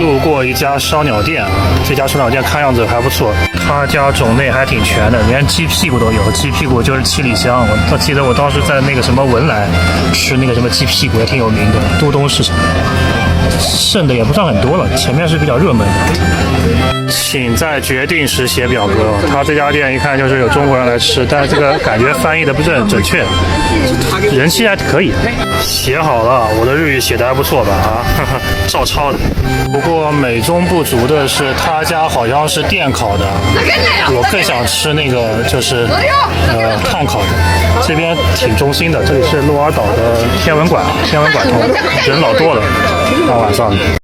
路过一家烧鸟店啊，这家烧鸟店看样子还不错，他家种类还挺全的，连鸡屁股都有，鸡屁股就是七里香。我记得我当时在那个什么文莱吃那个什么鸡屁股也挺有名的，都东市场。剩的也不算很多了，前面是比较热门的。请在决定时写表格。他这家店一看就是有中国人来吃，但是这个感觉翻译的不是很准确，人气还可以。写好了，我的日语写的还不错吧？啊，照抄的。不过美中不足的是，他家好像是电烤的，我更想吃那个就是炭烤的。这边挺中心的，这里是鹿儿岛的天文馆，天文馆通，人老多了，大晚上的。